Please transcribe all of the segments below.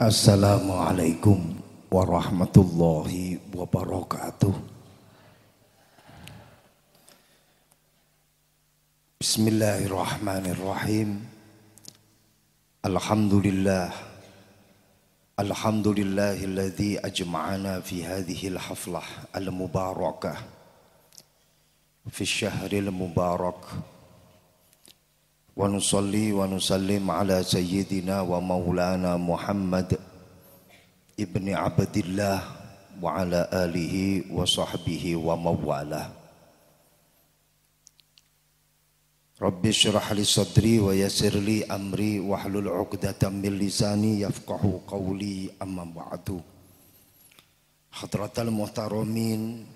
Assalamualaikum warahmatullahi wabarakatuh. Bismillahirrahmanirrahim. Alhamdulillahilladzi ajma'ana fi hadhil haflah al-mubarakah fi syahril mubarak. Wa nusalli wa nusallim ala sayyidina wa maulana Muhammad ibni Abdillah wa ala alihi wa sahbihi wa mawalah. Rabbi syrah li sadri wa yassir li amri wa hlul 'uqdatam min lisani yafqahu qawli, amma ba'du. Hadratal muhtaramin,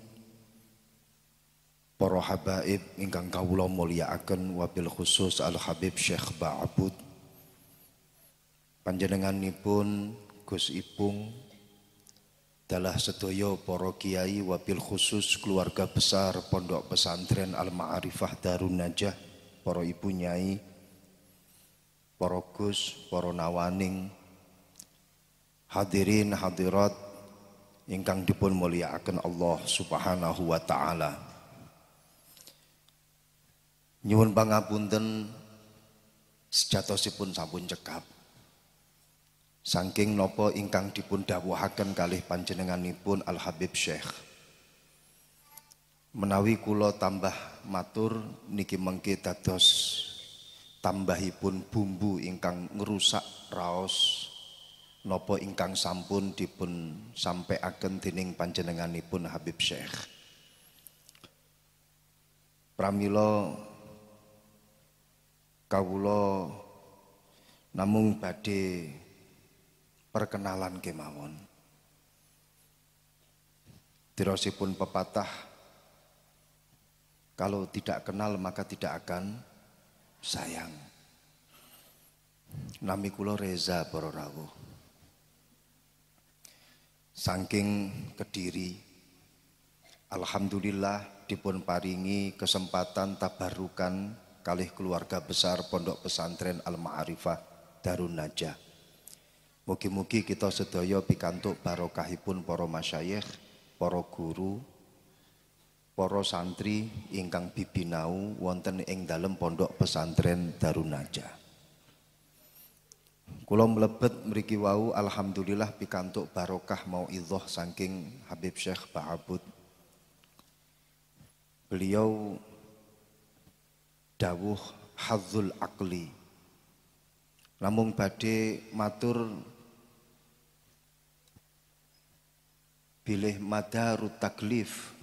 para habaib ingkang kawula mulyakaken, wabil khusus Al Habib Syekh Ba'abud, panjenenganipun Gus Ipung, dalah sedaya para kiai, wabil khusus keluarga besar Pondok Pesantren Al Ma'arifah Darun Najah, para ibu nyai, para gus, para nawaning, hadirin hadirat ingkang dipun mulyakaken Allah Subhanahu wa taala. Nyuwun pangapunten sejatosipun sampun cekap. Saking napa ingkang dipun dawuhaken kalih panjenenganipun Al Habib Syekh. Menawi kula tambah matur niki mengke dados tambahipun bumbu ingkang ngrusak raos napa ingkang sampun dipun sampaiaken dening panjenenganipun Habib Syekh. Pramila kawula namung badhe perkenalan kemawon. Dirosipun pepatah, kalau tidak kenal maka tidak akan sayang. Nami kula Reza para rawuh. Saking Kediri, alhamdulillah dipun paringi kesempatan tabarukan kalih keluarga besar Pondok Pesantren Al Ma'arifah Darun Najah. Mugi-mugi kita sedaya pikantuk barokahipun para masyayikh, para guru, para santri ingkang bibinau wonten ing dalem Pondok Pesantren Darun Najah. Kula mlebet mriki wau alhamdulillah pikantuk barokah mauidhah saking Habib Syekh Ba'abud. Beliau dawuh hadzul aqli, namung badhe matur bilih madarut taklif,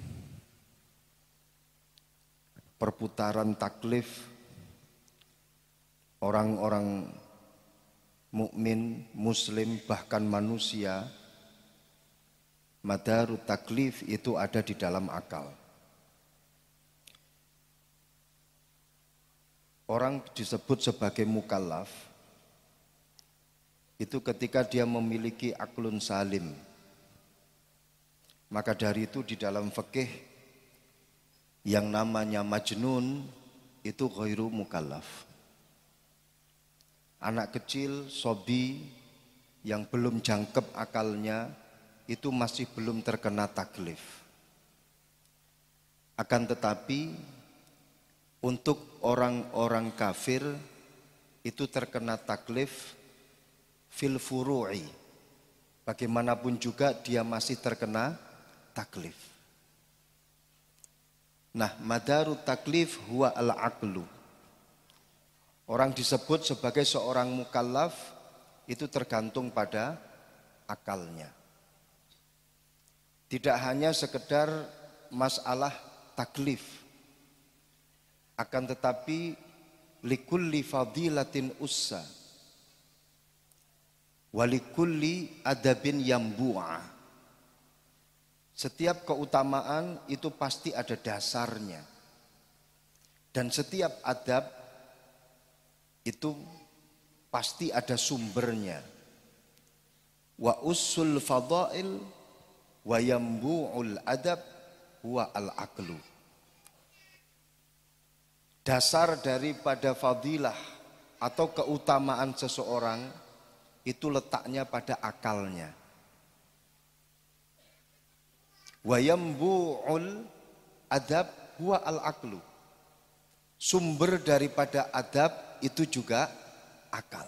perputaran taklif orang-orang mukmin, muslim, bahkan manusia. Madarut taklif itu ada di dalam akal. Orang disebut sebagai mukallaf itu ketika dia memiliki aklun salim. Maka dari itu di dalam fikih yang namanya majnun itu ghairu mukallaf. Anak kecil, sobi yang belum jangkep akalnya itu masih belum terkena taklif. Akan tetapi untuk orang-orang kafir itu terkena taklif fil furu'i. Bagaimanapun juga dia masih terkena taklif. Nah, madarut taklif huwa al-aqlu. Orang disebut sebagai seorang mukallaf itu tergantung pada akalnya. Tidak hanya sekedar masalah taklif, akan tetapi likulli fadilatin ussa walikulli adabin yambu'a. Setiap keutamaan itu pasti ada dasarnya, dan setiap adab itu pasti ada sumbernya. Wa usul fadail wa yambu'ul adab huwa al-aqlu. Dasar daripada fadilah atau keutamaan seseorang itu letaknya pada akalnya. Wa yambu'ul adab huwa al-aqlu. Sumber daripada adab itu juga akal.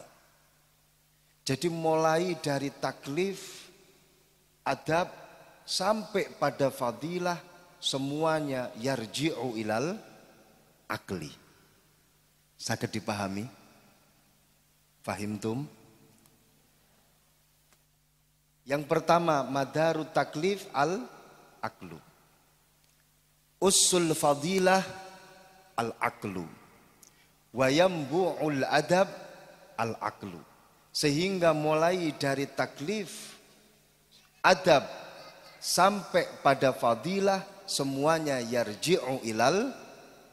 Jadi mulai dari taklif, adab sampai pada fadilah semuanya yarji'u ilal akli. Saged dipahami? Fahimtum? Yang pertama madarut taklif al-aklu. Usul fadilah al-aklu. Wa yambu'ul adab al-aklu. Sehingga mulai dari taklif, adab sampai pada fadilah semuanya yarji'u ilal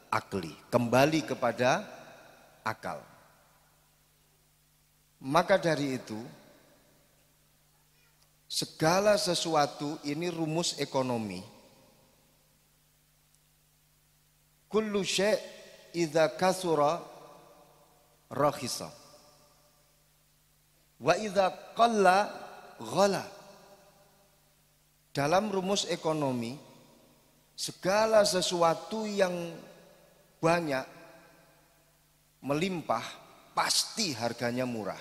akli. Kembali kepada akal. Maka dari itu segala sesuatu ini rumus ekonomi. Kullu syai' idza kasura rakhisa. Wa idza qalla ghala. Dalam rumus ekonomi, segala sesuatu yang banyak melimpah pasti harganya murah.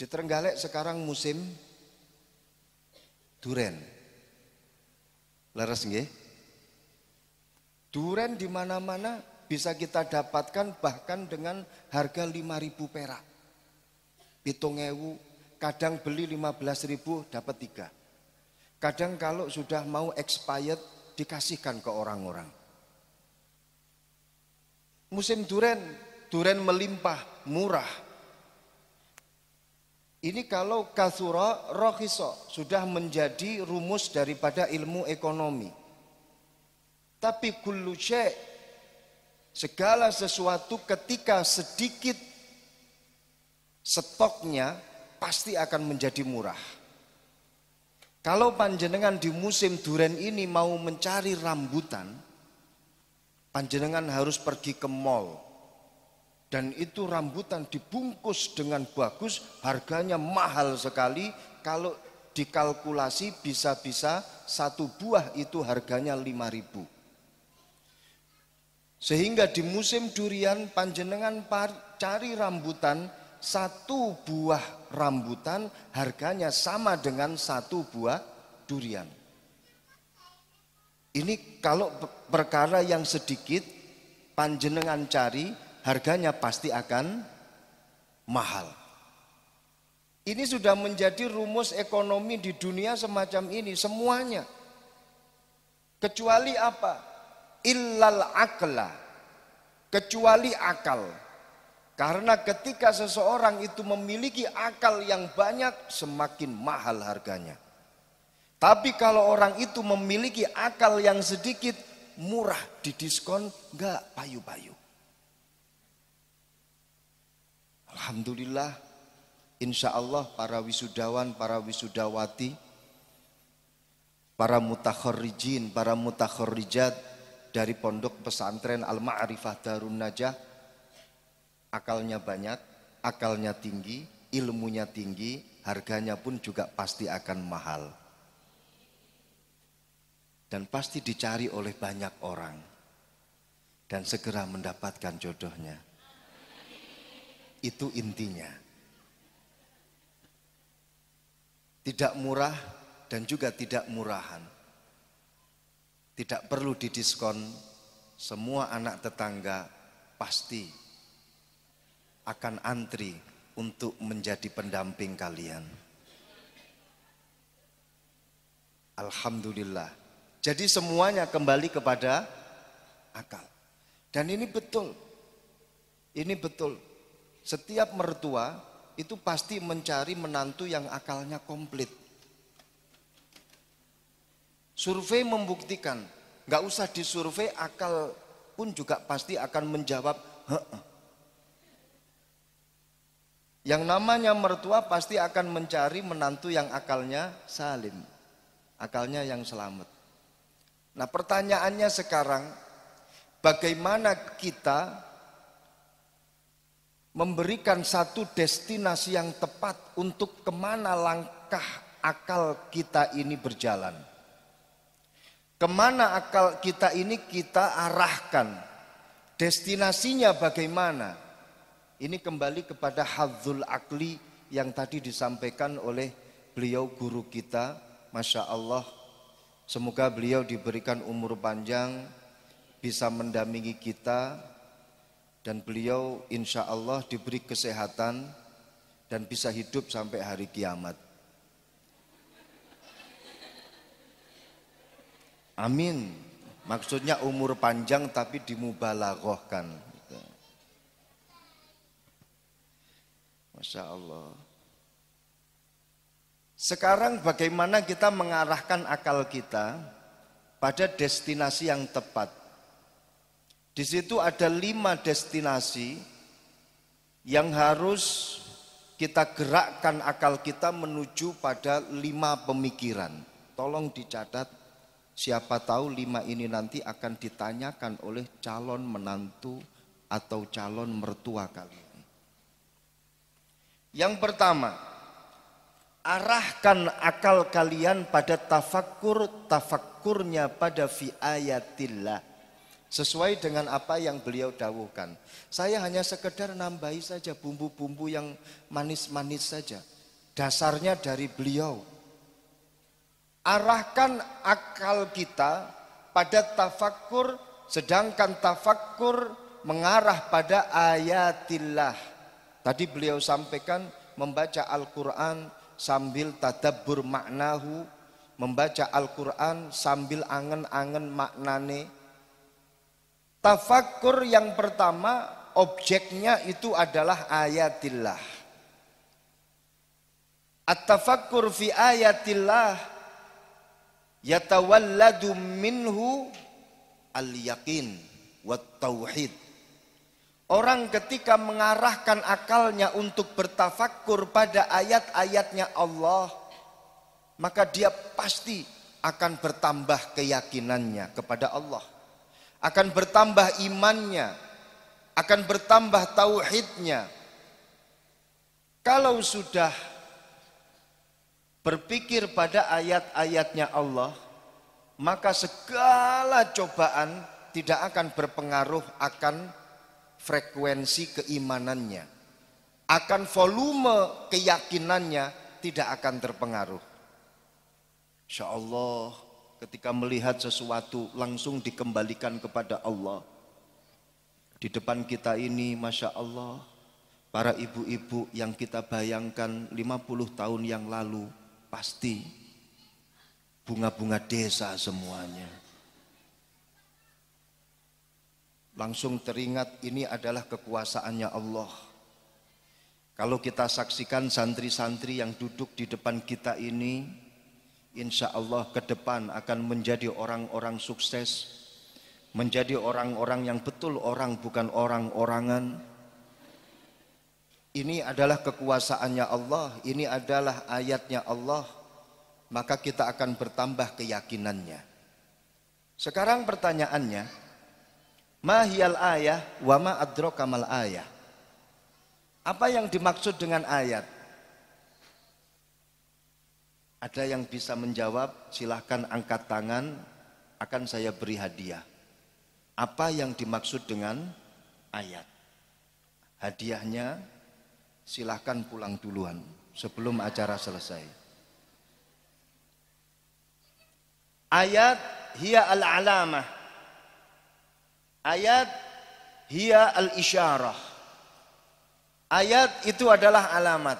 Di Trenggalek sekarang musim duren. Leres nggih? Duren di mana-mana bisa kita dapatkan bahkan dengan harga 5.000 perak. 7.000, kadang beli 15.000 dapat 3. Kadang kalau sudah mau expired dikasihkan ke orang-orang. Musim duren melimpah, murah. Ini kalau kasura rohiso sudah menjadi rumus daripada ilmu ekonomi. Tapi kullu syai', segala sesuatu ketika sedikit stoknya pasti akan menjadi murah. Kalau panjenengan di musim duren ini mau mencari rambutan, panjenengan harus pergi ke mall. Dan itu rambutan dibungkus dengan bagus, harganya mahal sekali. Kalau dikalkulasi bisa-bisa satu buah itu harganya 5.000. Sehingga di musim durian panjenengan cari rambutan, satu buah rambutan harganya sama dengan satu buah durian. Ini kalau perkara yang sedikit panjenengan cari, harganya pasti akan mahal. Ini sudah menjadi rumus ekonomi di dunia semacam ini semuanya. Kecuali apa? Illal akla, kecuali akal. Karena ketika seseorang itu memiliki akal yang banyak, semakin mahal harganya. Tapi kalau orang itu memiliki akal yang sedikit, murah, didiskon, enggak payu-payu. Alhamdulillah, insya Allah para wisudawan, para wisudawati, para mutakharrijin, para mutakharrijat dari pondok pesantren Al-Ma'rifah Darun Najah, akalnya banyak, akalnya tinggi, ilmunya tinggi, harganya pun juga pasti akan mahal. Dan pasti dicari oleh banyak orang. Dan segera mendapatkan jodohnya. Itu intinya. Tidak murah dan juga tidak murahan. Tidak perlu didiskon, semua anak tetangga pasti akan antri untuk menjadi pendamping kalian. Alhamdulillah. Jadi semuanya kembali kepada akal. Dan ini betul. Ini betul. Setiap mertua itu pasti mencari menantu yang akalnya komplit. Survei membuktikan, nggak usah disurvei, akal pun juga pasti akan menjawab heeh. Yang namanya mertua pasti akan mencari menantu yang akalnya salim, akalnya yang selamat. Nah pertanyaannya sekarang, bagaimana kita memberikan satu destinasi yang tepat untuk kemana langkah akal kita ini berjalan. Kemana akal kita ini kita arahkan. Destinasinya bagaimana? Ini kembali kepada hadzul akli yang tadi disampaikan oleh beliau guru kita. Masya Allah, semoga beliau diberikan umur panjang, bisa mendampingi kita, dan beliau insya Allah diberi kesehatan dan bisa hidup sampai hari kiamat. Amin. Maksudnya umur panjang tapi dimubalaghahkan. Masya Allah. Sekarang bagaimana kita mengarahkan akal kita pada destinasi yang tepat? Di situ ada 5 destinasi yang harus kita gerakkan akal kita menuju pada 5 pemikiran. Tolong dicatat, siapa tahu 5 ini nanti akan ditanyakan oleh calon menantu atau calon mertua kalian. Yang pertama, arahkan akal kalian pada tafakkurnya pada fi ayatillah. Sesuai dengan apa yang beliau dawuhkan. Saya hanya sekedar nambahi saja bumbu-bumbu yang manis-manis saja. Dasarnya dari beliau. Arahkan akal kita pada tafakkur, sedangkan tafakkur mengarah pada ayatillah. Tadi beliau sampaikan membaca Al-Quran sambil tadabbur maknahu, membaca Al-Quran sambil angen-angen maknane. Tafakkur yang pertama objeknya itu adalah ayatillah. At-tafakkur fi ayatillah yatawalladu minhu al-yaqin wat tauhid. Orang ketika mengarahkan akalnya untuk bertafakkur pada ayat-ayatnya Allah, maka dia pasti akan bertambah keyakinannya kepada Allah, akan bertambah imannya, akan bertambah tauhidnya. Kalau sudah berpikir pada ayat-ayatnya Allah, maka segala cobaan tidak akan berpengaruh akan frekuensi keimanannya, akan volume keyakinannya tidak akan terpengaruh. Insya Allah ketika melihat sesuatu langsung dikembalikan kepada Allah. Di depan kita ini Masya Allah, para ibu-ibu yang kita bayangkan 50 tahun yang lalu pasti bunga-bunga desa semuanya. Langsung teringat ini adalah kekuasaannya Allah. Kalau kita saksikan santri-santri yang duduk di depan kita ini, insya Allah ke depan akan menjadi orang-orang sukses, menjadi orang-orang yang betul orang bukan orang-orangan. Ini adalah kekuasaannya Allah, ini adalah ayatnya Allah, maka kita akan bertambah keyakinannya. Sekarang pertanyaannya, ma hiyal ayah wa ma adraka mal ayah. Apa yang dimaksud dengan ayat? Ada yang bisa menjawab? Silahkan angkat tangan, akan saya beri hadiah. Apa yang dimaksud dengan ayat? Hadiahnya silahkan pulang duluan sebelum acara selesai. Ayat hiya al-alamah. Ayat hiya al-isyarah. Ayat itu adalah alamat.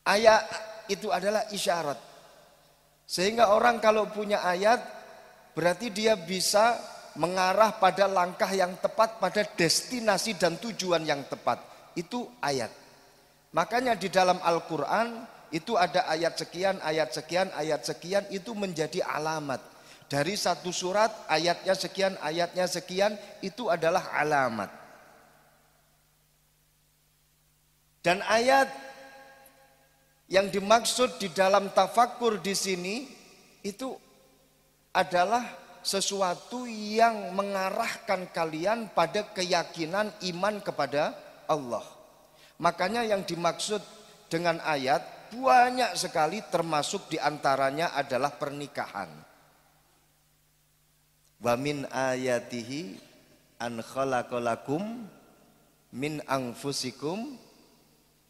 Ayat itu adalah isyarat. Sehingga orang kalau punya ayat berarti dia bisa mengarah pada langkah yang tepat, pada destinasi dan tujuan yang tepat. Itu ayat. Makanya di dalam Al-Quran itu ada ayat sekian, ayat sekian, ayat sekian, itu menjadi alamat. Dari satu surat ayatnya sekian itu adalah alamat. Dan ayat yang dimaksud di dalam tafakkur di sini itu adalah sesuatu yang mengarahkan kalian pada keyakinan iman kepada Allah. Makanya yang dimaksud dengan ayat banyak sekali, termasuk diantaranya adalah pernikahan. Wa min ayatihi an khalaqalakum min anfusikum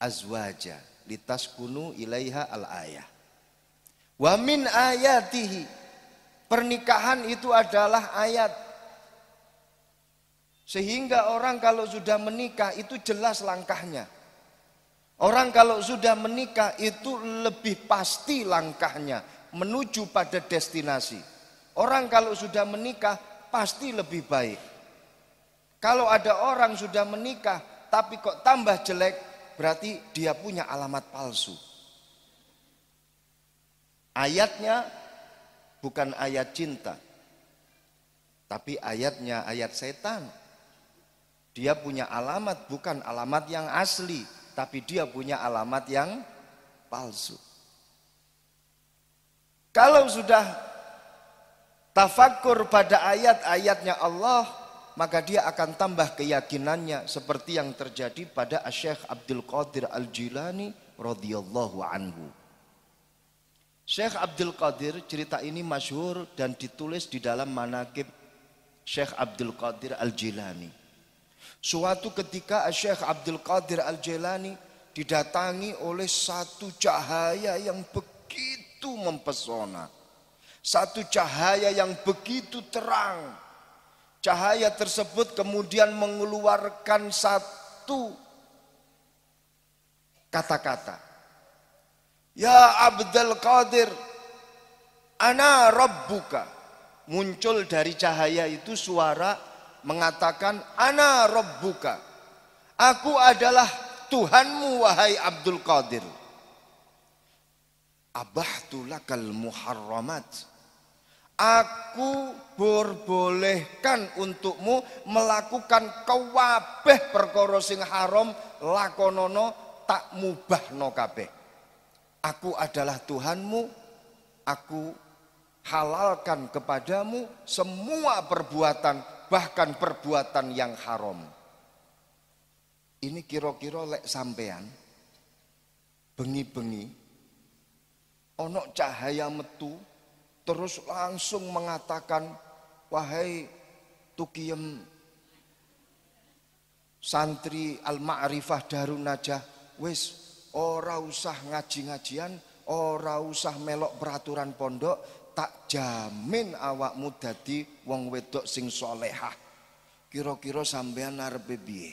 azwaja litaskunu ilaiha al-ayah. Wa min ayatihi, pernikahan itu adalah ayat. Sehingga orang kalau sudah menikah itu jelas langkahnya. Orang kalau sudah menikah itu lebih pasti langkahnya menuju pada destinasi. Orang kalau sudah menikah pasti lebih baik. Kalau ada orang sudah menikah tapi kok tambah jelek, berarti dia punya alamat palsu. Ayatnya bukan ayat cinta, tapi ayatnya ayat setan. Dia punya alamat bukan alamat yang asli, tapi dia punya alamat yang palsu. Kalau sudah tafakkur pada ayat-ayatnya Allah, maka dia akan tambah keyakinannya seperti yang terjadi pada Syekh Abdul Qadir Al-Jilani radhiyallahu anhu. Syekh Abdul Qadir, cerita ini masyhur dan ditulis di dalam manaqib Syekh Abdul Qadir Al-Jilani. Suatu ketika Syekh Abdul Qadir Al-Jilani didatangi oleh satu cahaya yang begitu mempesona. Satu cahaya yang begitu terang. Cahaya tersebut kemudian mengeluarkan satu kata-kata. Ya Abdul Qadir, ana rabbuka. Muncul dari cahaya itu suara mengatakan, ana rabbuka. Aku adalah Tuhanmu wahai Abdul Qadir. Abahtu lakal muharramat. Aku berbolehkan untukmu melakukan kabeh perkara sing haram lakonono tak mubahno kabeh. Aku adalah Tuhanmu, aku halalkan kepadamu semua perbuatan, bahkan perbuatan yang haram. Ini kira-kira lek sampean bengi-bengi ono cahaya metu terus langsung mengatakan, wahai tukiem santri Al-Ma'rifah Darun Najah, wis ora usah ngaji-ngajian, ora usah melok peraturan pondok, tak jamin awakmu dadi wong wedok sing solehah. Kira-kira sampean arepe piye?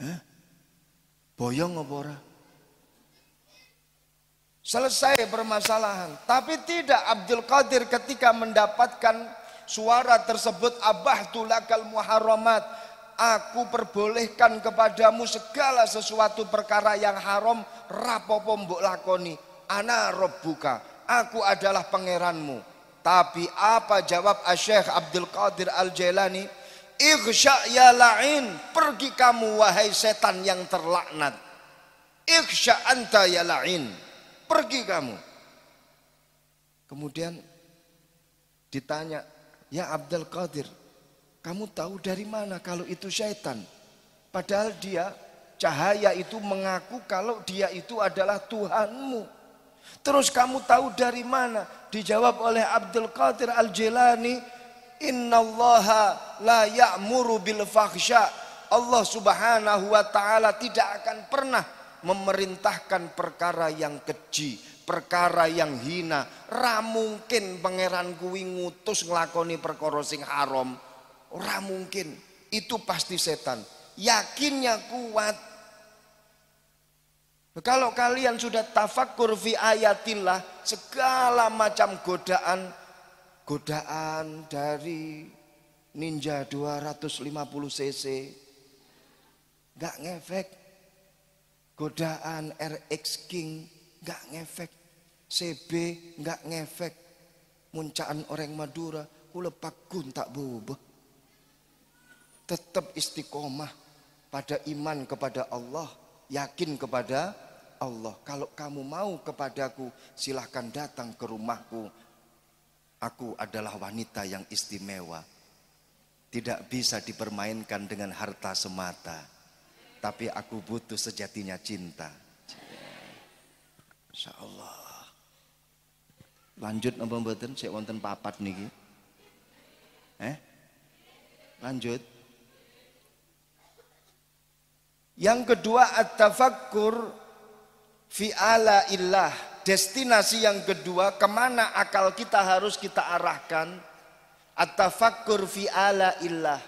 Hah? Boyong apa ora? Selesai permasalahan. Tapi tidak, Abdul Qadir ketika mendapatkan suara tersebut, abahtu lakal muharramat, aku perbolehkan kepadamu segala sesuatu perkara yang haram, rapopo mbok lakoni. Ana rabbuka, aku adalah pangeranmu. Tapi apa jawab Syekh Abdul Qadir Al-Jilani? Ighsya ya la'in, pergi kamu wahai setan yang terlaknat. Ighsya anta ya la'in, pergi kamu. Kemudian ditanya, ya Abdul Qadir, kamu tahu dari mana kalau itu syaitan? Padahal dia, cahaya itu mengaku kalau dia itu adalah Tuhanmu. Terus kamu tahu dari mana? Dijawab oleh Abdul Qadir Al-Jilani, innallaha la ya'muru bil fakhsya. Allah Subhanahu wa taala tidak akan pernah memerintahkan perkara yang keji, perkara yang hina. Ra mungkin pangeran kuwi ngutus nglakoni perkara sing haram. Ora mungkin. Itu pasti setan. Yakinnya kuat. Kalau kalian sudah tafakkur fi ayatillah, segala macam godaan dari Ninja 250 cc gak ngefek. Godaan RX King gak ngefek. CB gak ngefek. Muncaan orang Madura kula pakun tak bubah. Tetap istiqomah pada iman kepada Allah, yakin kepada Allah. Kalau kamu mau kepadaku, silahkan datang ke rumahku. Aku adalah wanita yang istimewa. Tidak bisa dipermainkan dengan harta semata. tapi aku butuh sejatinya cinta. Insya Allah. Lanjut napa mboten sik wonten papat niki? Lanjut. Yang kedua at-tafakkur fi ala illah. Destinasi yang kedua kemana akal kita harus kita arahkan. At-tafakkur fi ala illah.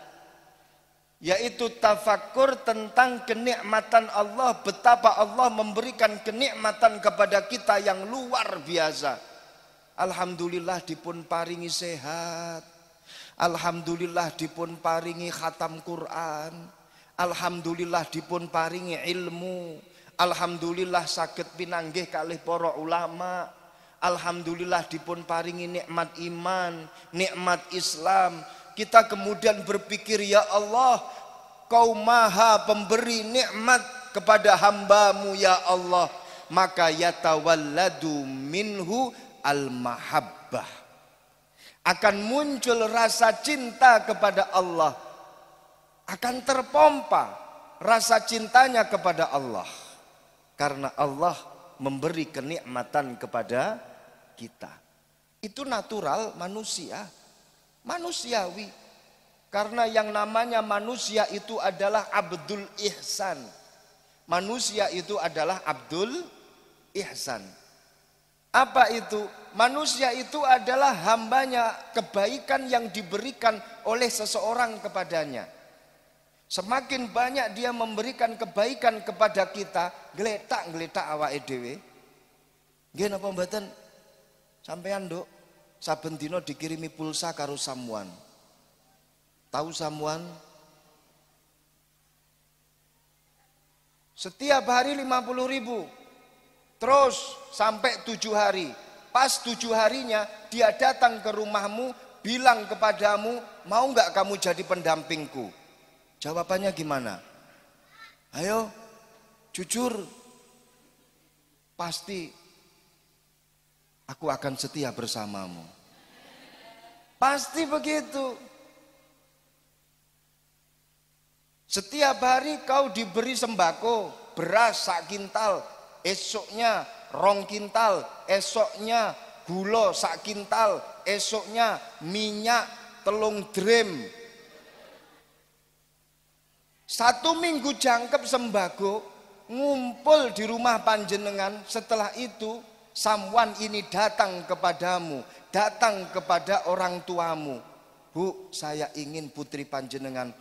Yaitu tafakkur tentang kenikmatan Allah. Betapa Allah memberikan kenikmatan kepada kita yang luar biasa. Alhamdulillah dipun paringi sehat. Alhamdulillah dipun paringi khatam Quran. Alhamdulillah dipun paringi ilmu. Alhamdulillah saged pinanggih kalih para ulama. Alhamdulillah dipun paringi nikmat iman, nikmat Islam. Kita kemudian berpikir, ya Allah, Kau maha pemberi nikmat kepada hambamu ya Allah. Maka yatawalladu minhu al-mahabbah. Akan muncul rasa cinta kepada Allah. Akan terpompa rasa cintanya kepada Allah. Karena Allah memberi kenikmatan kepada kita. Itu natural manusia. Manusiawi. Karena yang namanya manusia itu adalah abdul ihsan. Manusia itu adalah abdul ihsan. Apa itu? Manusia itu adalah hambanya kebaikan yang diberikan oleh seseorang kepadanya. Semakin banyak dia memberikan kebaikan kepada kita, geletak awake dhewe. Nggih napa mboten? Sampeyan nduk, saben dina dikirimi pulsa karo samuan. Tahu samuan? Setiap hari 50.000. Terus sampai 7 hari. Pas 7 harinya dia datang ke rumahmu, bilang kepadamu, mau nggak kamu jadi pendampingku? Jawabannya gimana? Ayo, jujur. Pasti aku akan setia bersamamu. Pasti begitu. Setiap hari kau diberi sembako, beras sak kintal, esoknya 2 kintal, esoknya gula sak kintal, esoknya minyak 3 drim. 1 minggu jangkep sembako, ngumpul di rumah panjenengan. Setelah itu someone ini datang kepadamu, datang kepada orang tuamu. Bu, saya ingin putri panjenengan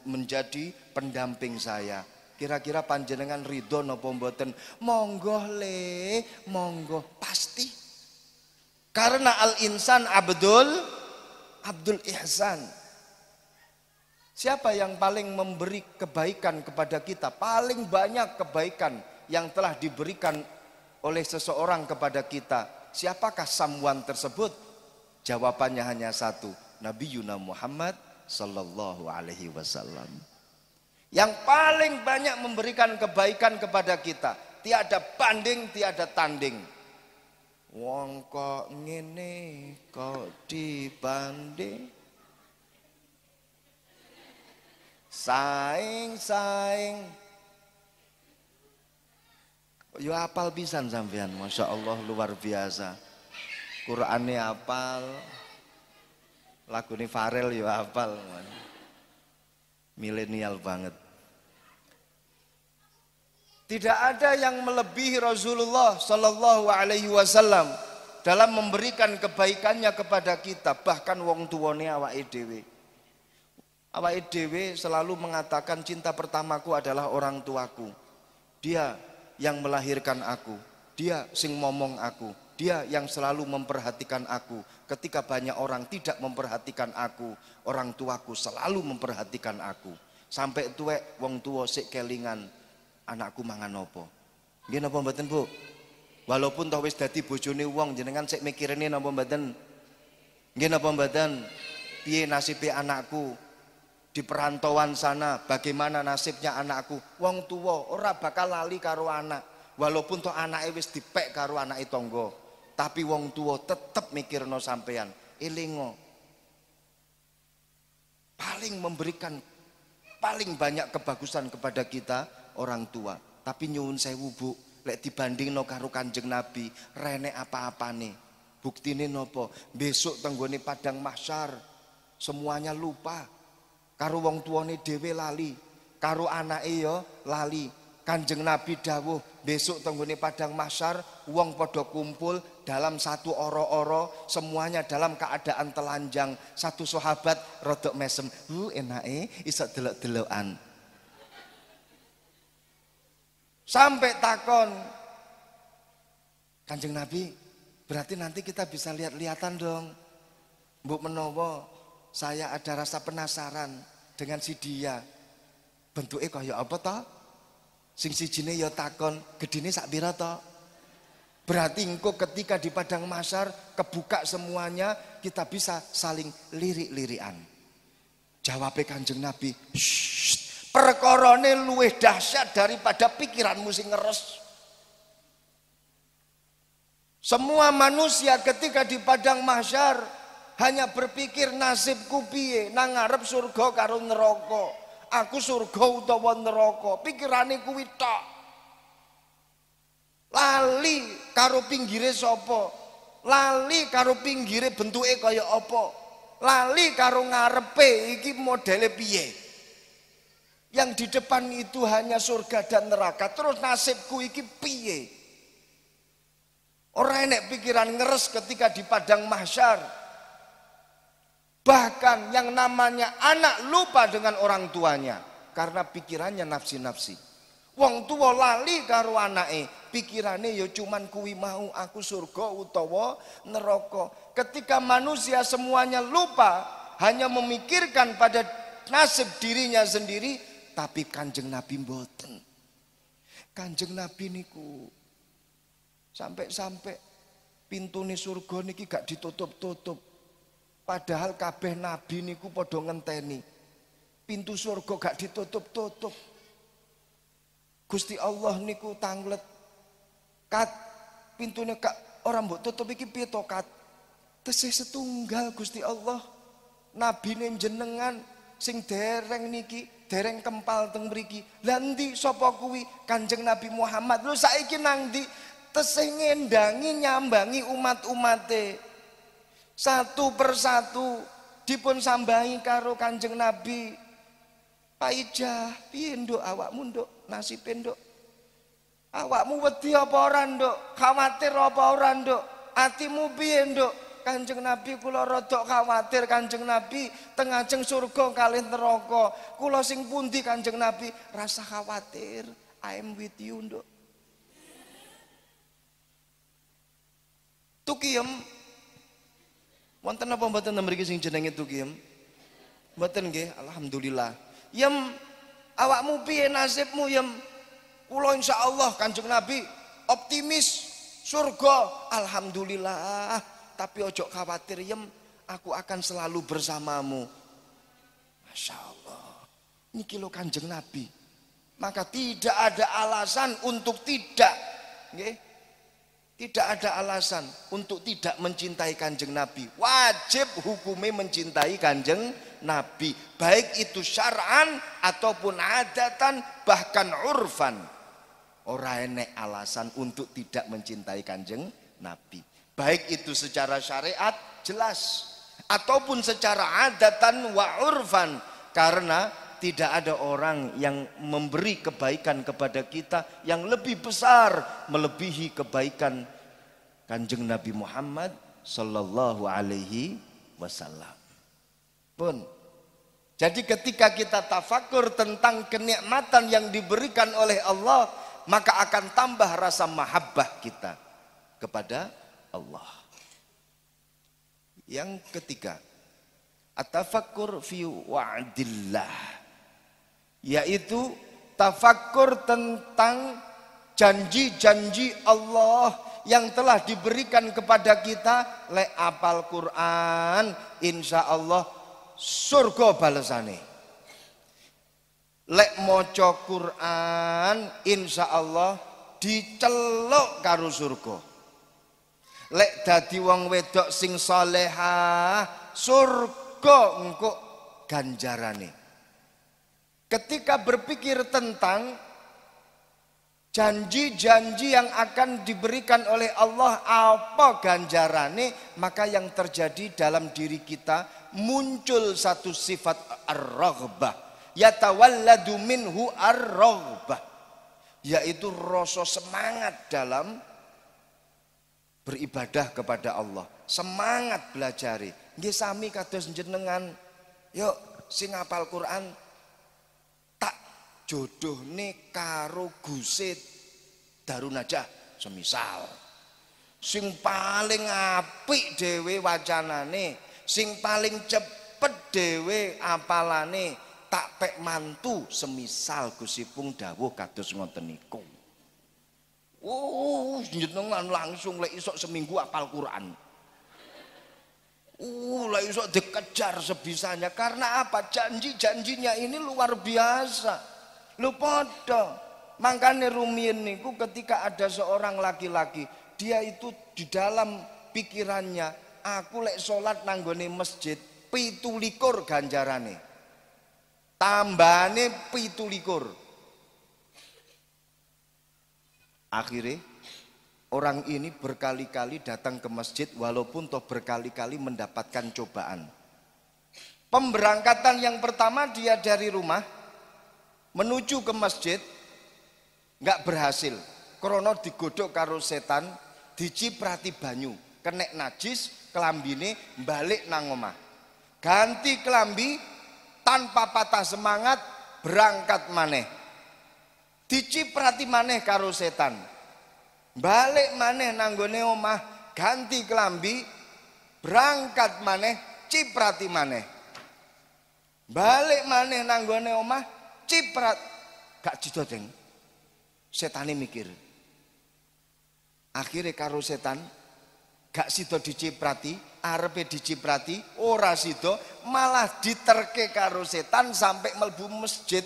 menjadi pendamping saya. Kira-kira panjenengan ridho napa mboten? Monggo le, monggo. Pasti. Karena al-insan abdul ihsan. Siapa yang paling memberi kebaikan kepada kita? Paling banyak kebaikan yang telah diberikan oleh seseorang kepada kita. Siapakah someone tersebut? Jawabannya hanya satu. Nabi Yuna Muhammad sallallahu alaihi wasallam. Yang paling banyak memberikan kebaikan kepada kita. Tiada banding, tiada tanding. Wong kok ngene kok dibanding. Saing. Yo apal pisan sampean, Masya Allah luar biasa. Qur'ane apal. Lagune Farel yo apal. Milenial banget. Tidak ada yang melebihi Rasulullah sallallahu alaihi wasallam dalam memberikan kebaikannya kepada kita, bahkan wong tuwane awake dhewe. Awake dhewe selalu mengatakan cinta pertamaku adalah orang tuaku. Dia yang melahirkan aku, dia sing ngomong aku, dia yang selalu memperhatikan aku. Ketika banyak orang tidak memperhatikan aku, orang tuaku selalu memperhatikan aku. Sampai tuwek wong tuwa sik kelingan, anakku mangan apa? Nggih napa mboten, Bu? Walaupun toh wis dadi bojone wong, jenengan sik mikirene napa mboten? Nggih napa mboten? Piye nasibe anakku di perantauan sana, bagaimana nasibnya anakku? Wong tuwa ora bakal lali karo anak. Walaupun toh anake wis dipek karo anake tangga, tapi wong tuwa tetep mikirno sampean. Elingo. Paling memberikan paling banyak kebagusan kepada kita orang tua. Tapi nyuwun sewu Bu, lek dibandingno karo Kanjeng Nabi, renek apa-apane. Buktine nopo? Besok tenggone padang mahsyar semuanya lupa. Karo wong tuane dhewe lali, karo anake ya lali. Kanjeng Nabi dawuh, besok tenggone padang mahsyar wong padha kumpul dalam satu oro-oro, semuanya dalam keadaan telanjang. Satu sahabat rodok mesem, enake iso delok-delokan. Sampai takon, Kanjeng Nabi, berarti nanti kita bisa lihat-lihatan dong. Mbok menawa saya ada rasa penasaran dengan si dia. Bentuke kaya apa toh? Sing sijine ya takon, gedine sak pira to? Berarti engko ketika di padang mahsyar kebuka semuanya, kita bisa saling lirik-lirikan. Jawabe Kanjeng Nabi, perkorone luwih dahsyat daripada pikiranmu sing ngeres. Semua manusia ketika di padang mahsyar hanya berpikir nasibku piye, nang ngarep surga karo neraka. Aku surga utawa neraka, pikirane kuwi tok. Lali karo pinggire sapa, lali karo pinggire bentuke kaya apa, lali karo ngarepe iki modele piye. Yang di depan itu hanya surga dan neraka, terus nasibku iki piye. Ora enek pikiran ngeres ketika di padang mahsyar. Bahkan yang namanya anak lupa dengan orang tuanya karena pikirannya nafsi-nafsi. Wong tua lali karo anake, pikirane ya cuman kuwi mau, aku surga utawa neraka. Ketika manusia semuanya lupa, hanya memikirkan pada nasib dirinya sendiri, tapi Kanjeng Nabi mboten. Kanjeng Nabi niku sampai pintune surga niki gak ditutup-tutup. Padahal kabeh nabi niku padha ngenteni. Pintu surga gak ditutup-tutup. Gusti Allah niku tanglet. Kat pintune gak ora mbok tutup iki piye to, Kat? Tesih setunggal Gusti Allah. Nabine jenengan sing dereng niki, dereng kempal teng mriki. Lah endi sapa kuwi? Kanjeng Nabi Muhammad. Lho saiki nang ndi? Tesih ngendangi nyambangi umat-umate. Satu persatu dipun sambangi karo Kanjeng Nabi. Pak Ijah, piye nduk awakmu nduk? Nasibe nduk. Awakmu wedi apa ora nduk? Khawatir apa ora nduk? Atimu piye nduk? Kanjeng Nabi kula rada khawatir Kanjeng Nabi tengajeng surga kalih neraka. Kula sing pundi Kanjeng Nabi? Rasa khawatir, I am with you nduk. Tukiem wonten apa mboten mriki sing jenenge tukiem? Mboten nggih, alhamdulillah. Yem awakmu piye nasibmu yem? Kula insyaallah Kanjeng Nabi optimis surga, alhamdulillah. Tapi ojo khawatir yem, aku akan selalu bersamamu. Masya Allah. Niki lho Kanjeng Nabi. Maka tidak ada alasan untuk tidak, nggih. Tidak ada alasan untuk tidak mencintai Kanjeng Nabi. Wajib hukumnya mencintai Kanjeng Nabi. Baik itu syar'an ataupun adatan, bahkan urfan. Ora enek alasan untuk tidak mencintai Kanjeng Nabi. Baik itu secara syariat jelas, ataupun secara adatan wa urfan. Karena tidak ada orang yang memberi kebaikan kepada kita yang lebih besar melebihi kebaikan Kanjeng Nabi Muhammad sallallahu alaihi wasallam. Pun. Jadi ketika kita tafakur tentang kenikmatan yang diberikan oleh Allah, maka akan tambah rasa mahabbah kita kepada Allah. Yang ketiga, at-tafakkur fi wa'dillah, yaitu tafakkur tentang janji-janji Allah yang telah diberikan kepada kita. Lek apal Quran, insya Allah surga balesane. Lek maca Quran, insya Allah diceluk karo surga. Lek dadi wong wedok sing salehah, surga engko ganjarane. ketika berpikir tentang janji-janji yang akan diberikan oleh Allah apa ganjarane, maka yang terjadi dalam diri kita muncul satu sifat ar-raghbah, yatawalladu minhu ar-raghbah, yaitu rasa semangat dalam beribadah kepada Allah, semangat belajari. Nggih sami kados jenengan, yuk sing hafal Quran tak jodohne karo Gusit Darun Najah semisal. Sing paling apik dhewe wacanane, sing paling cepet dhewe apalane, tak pek mantu semisal Gusipun dawuh kados ngoten niku. Jenengan langsung lek iso seminggu hafal Quran. Lek iso dikejar sebisanya. Karena apa? Janji-janjinya ini luar biasa. Lu padha. Makanya rumiyin niku ketika ada seorang laki-laki, dia itu di dalam pikirannya, aku lek salat nanggone masjid 17 ganjarane. Tambane 17. Akhirnya orang ini berkali-kali datang ke masjid walaupun toh berkali-kali mendapatkan cobaan. Pemberangkatan yang pertama dia dari rumah menuju ke masjid nggak berhasil. Krono digodhog karo setan, diciprati banyu, kenek najis, kelambine balik nang omah. Ganti kelambi tanpa patah semangat berangkat maneh. Diciprati maneh karo setan, balik maneh nanggone omah, ganti kelambi, berangkat maneh, ciprati maneh, balik maneh nanggone omah, ciprat, gak didodeng. Setane mikir, akhirnya karo setan gak sido diciprati, arepe diciprati ora sido, malah diterke karo setan sampai mlebu masjid.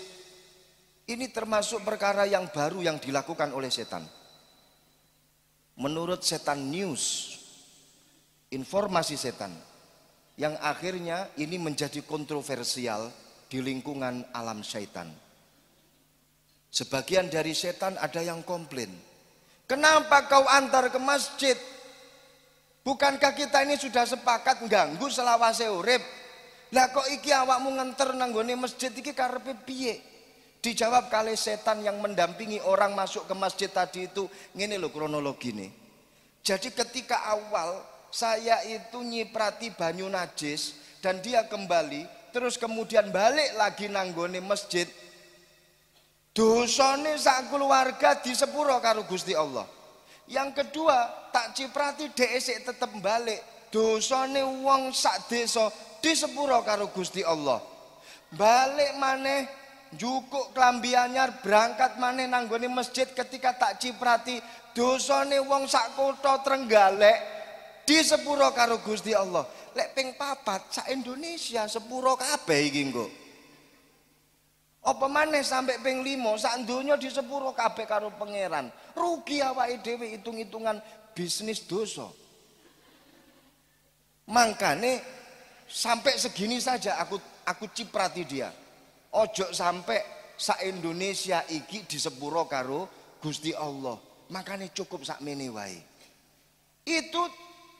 Ini termasuk perkara yang baru yang dilakukan oleh setan. Menurut setan news, informasi setan, yang akhirnya ini menjadi kontroversial di lingkungan alam syaitan. Sebagian dari setan ada yang komplain, kenapa kau antar ke masjid? Bukankah kita ini sudah sepakat ganggu selawase urip? Lah kok iki awakmu ngenter nanggone masjid iki karepe piye? Dijawab kali setan yang mendampingi orang masuk ke masjid tadi itu, ngene lho kronologi nih. Jadi ketika awal saya itu nyiprati banyu najis dan dia kembali, terus kemudian balik lagi nanggone masjid, dosane sak keluarga disepuro karo Gusti Allah. Yang kedua, tak ciprati dhek sik tetep balik, dosane wong sak desa disepuro karo Gusti Allah. Balik maneh jukuk klambi anyar, berangkat maneh nanggone masjid, ketika tak ciprati dosane wong sak kutha Trenggalek disepuro karo Gusti Allah. Lek ping 4 sak Indonesia sepuro kabeh iki engko. Apa maneh sampai ping 5 sak donya disepuro kabeh karo pangeran. Rugi awake dhewe hitung-hitungan bisnis dosa. Makane sampai segini saja aku ciprati dia. Ojo sampai sak Indonesia iki disepuro karo Gusti Allah. Makanya cukup sak mene wae. Itu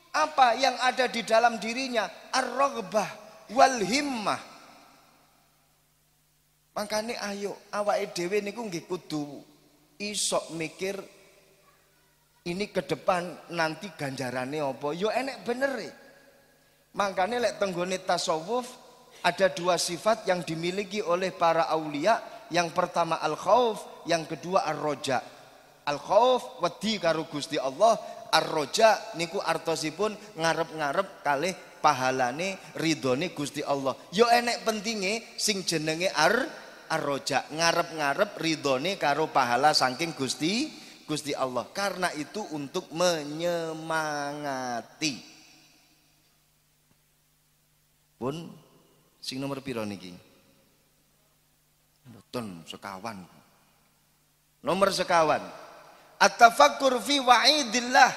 apa yang ada di dalam dirinya, ar-raghbah wal himmah. Makanya ayo awake dhewe niku nggih kudu iso mikir ini ke depan nanti ganjarane apa. Yo enek bener e. Makanya lek tenggone tasawuf ada 2 sifat yang dimiliki oleh para aulia. Yang pertama al-khauf, yang kedua ar-roja. Al-khauf wedi karo Gusti Allah, ar-roja niku artosipun ngarep-ngarep kalih pahalane ridhone Gusti Allah. Yo enek pentinge sing jenenge ar-roja, ngarep-ngarep ridhone karo pahala saking Gusti Allah. Karena itu untuk menyemangati. Pun sing nomor piro niki? Mboten sekawan. Nomor sekawan. At-tafakkur fi wa'idillah.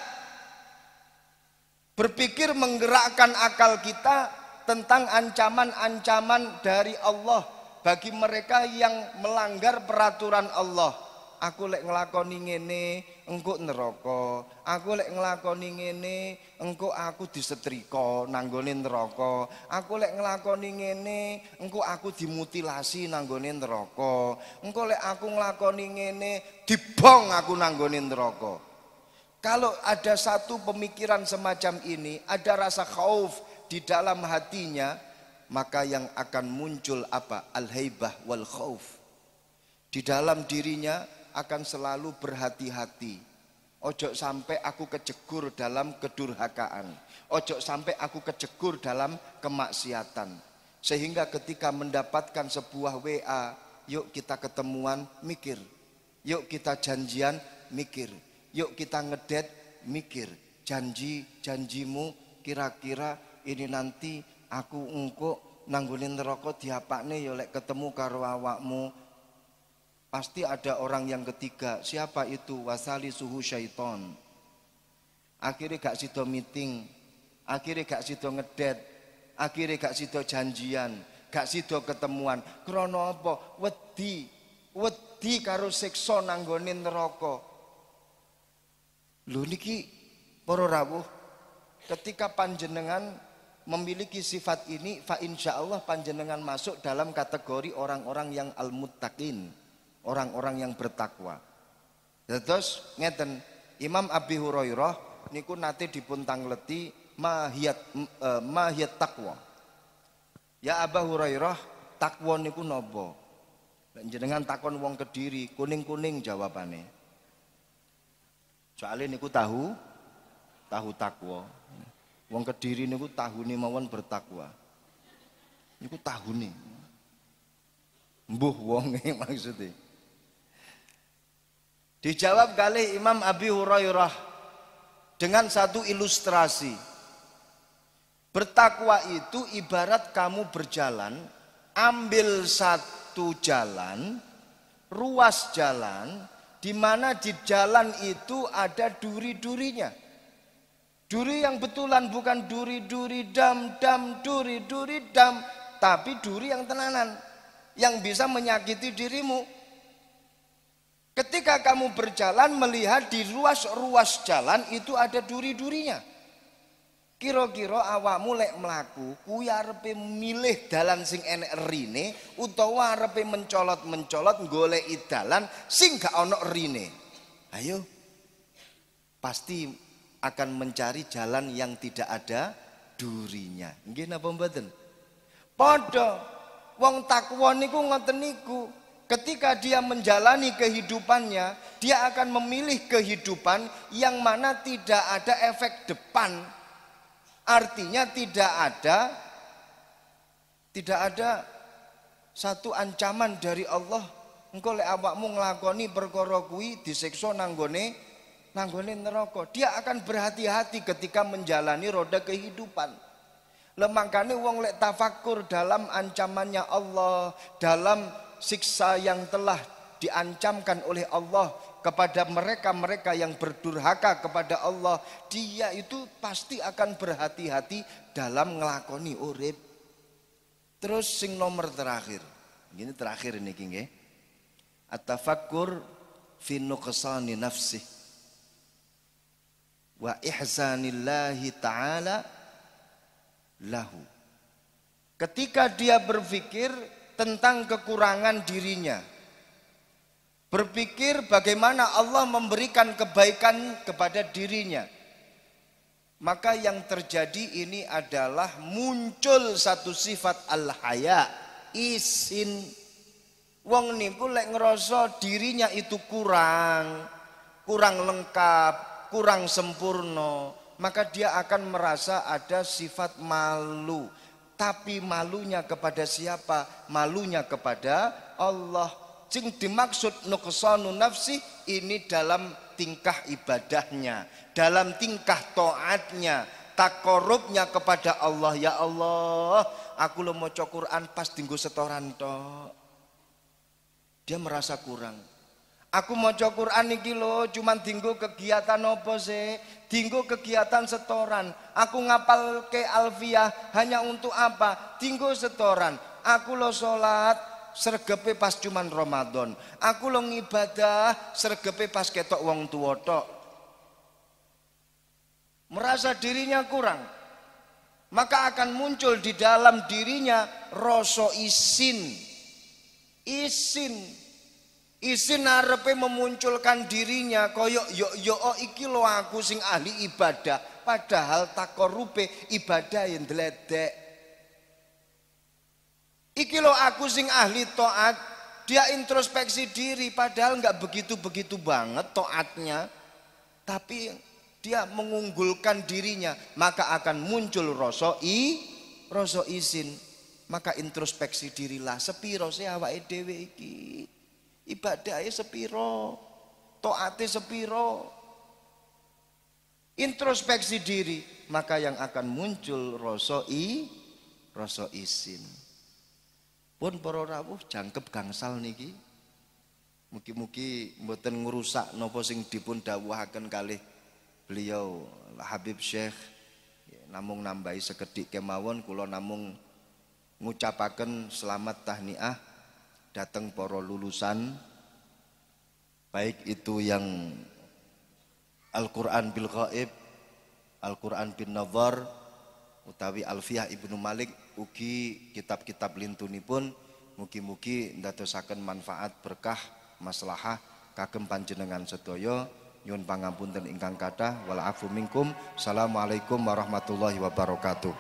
Berpikir menggerakkan akal kita tentang ancaman-ancaman dari Allah bagi mereka yang melanggar peraturan Allah. Aku lek nglakoni ngene engko neraka, aku lek nglakoni ngene engko aku disetrika nanggone neraka, aku lek nglakoni ngene engko aku dimutilasi nanggone neraka, engko lek aku nglakoni ngene dibong aku nanggone neraka. Kalau ada satu pemikiran semacam ini, ada rasa khauf di dalam hatinya, maka yang akan muncul apa? Al-haibah wal khauf. Di dalam dirinya akan selalu berhati-hati. Ojo sampai aku kejegur dalam kedurhakaan. Ojo sampai aku kejegur dalam kemaksiatan. Sehingga ketika mendapatkan sebuah WA, yuk kita ketemuan, mikir. Yuk kita janjian, mikir. Yuk kita ngedet, mikir. Janjimu kira-kira ini nanti aku engko nanggunin neraka diapakne ya lek ketemu karo awakmu. Pasti ada orang yang ketiga. Siapa itu? Wasali suhu syaiton. Akhirnya gak sido meeting, akhirnya gak sido ngedet, akhirnya gak sido janjian, gak sido ketemuan. Krono apa? Wedi karo siksa nanggone neraka. Lho niki para rawuh, ketika panjenengan memiliki sifat ini, fa insyaallah panjenengan masuk dalam kategori orang-orang yang al-muttaqin, orang-orang yang bertakwa. Terus ngeten, Imam Abi Hurairah niku nate dipun tangleti mahiyat takwa. Ya Abu Hurairah, takwa niku napa? Jenengan takon wong Kediri, kuning-kuning jawabane. Soalnya niku tahu takwa. Wong Kediri niku tahune mawon bertakwa. Niku tahune. Mbuh wonge maksudnya. Dijawab kali Imam Abi Hurairah dengan satu ilustrasi. Bertakwa itu ibarat kamu berjalan, ambil satu jalan, ruas jalan, di mana di jalan itu ada duri-durinya. Duri yang betulan, bukan duri-duri dam, duri-duri dam, tapi duri yang tenanan, yang bisa menyakiti dirimu. Ketika kamu berjalan melihat di ruas-ruas jalan itu ada duri-durinya. Kira-kira awakmu lek mlaku kuwi arepe milih dalan sing enek erine utawa arepe mencolot-mencolot goleki dalan sing gak ana erine. Ayo. Pasti akan mencari jalan yang tidak ada durinya. Nggih napa mboten? Padha wong takwa niku ngoten niku. Ketika dia menjalani kehidupannya, dia akan memilih kehidupan yang mana tidak ada efek depan. Artinya tidak ada satu ancaman dari Allah. Engko lek awakmu nglakoni perkara kuwi disiksa nanggone neraka. Dia akan berhati-hati ketika menjalani roda kehidupan. Makanya wong lek tafakur dalam ancamannya Allah, dalam siksa yang telah diancamkan oleh Allah kepada mereka-mereka yang berdurhaka kepada Allah, dia itu pasti akan berhati-hati dalam ngelakoni urip. Terus sing nomor terakhir, ini terakhir ini nggih. At-tafakkur fi nuqsani nafsi wa ihsanillahi ta'ala lahu. Ketika dia berpikir tentang kekurangan dirinya, berpikir bagaimana Allah memberikan kebaikan kepada dirinya, maka yang terjadi ini adalah muncul satu sifat al-haya, isin. Wong niku lek ngerasa dirinya itu kurang lengkap, kurang sempurna, maka dia akan merasa ada sifat malu. Tapi malunya kepada siapa? Malunya kepada Allah. Sing dimaksud nuqsanu nafsi ini dalam tingkah ibadahnya, dalam tingkah taatnya, takorubnya kepada Allah. Ya Allah, aku lo maca Quran pas dinggo setoran tok. Dia merasa kurang. Aku maca Quran iki lho cuman dinggo kegiatan apa sih? Dinggo kegiatan setoran. Aku ngapal ke alfiyah hanya untuk apa? Dinggo setoran. Aku lo sholat sregepe pas cuman Ramadan. Aku lo ngibadah sregepe pas ketok wong tuwa tok. Merasa dirinya kurang. Maka akan muncul di dalam dirinya rasa isin. Isin arepe memunculkan dirinya koyok yo iki lo aku sing ahli ibadah, padahal takorupe ibadah yang deledek. Iki lo aku sing ahli taat, dia introspeksi diri padahal nggak begitu banget taatnya, tapi dia mengunggulkan dirinya, maka akan muncul rasa isin. Maka introspeksi dirilah, sepiro sih awake dhewe iki. Ibadahnya sepiro, taate sepiro. Introspeksi diri, maka yang akan muncul rasa isin. Pun para rawuh jangkep gangsal niki. Mugi-mugi mboten ngrusak napa sing dipun dawuhaken kalih beliau Habib Syekh. Namung nambahi sekedhik kemawon, kula namung ngucapaken selamat tahniah datang para lulusan, baik itu yang Al-Quran bil Ghaib, Al-Quran bin Nazar, utawi Alfiyah Ibnu Malik, ugi kitab-kitab lintunipun, mugi-mugi ndadosaken manfaat berkah maslahah kagem panjenengan sedaya. Nyuwun pangapunten ingkang kathah, wal afu minkum. Assalamualaikum warahmatullahi wabarakatuh.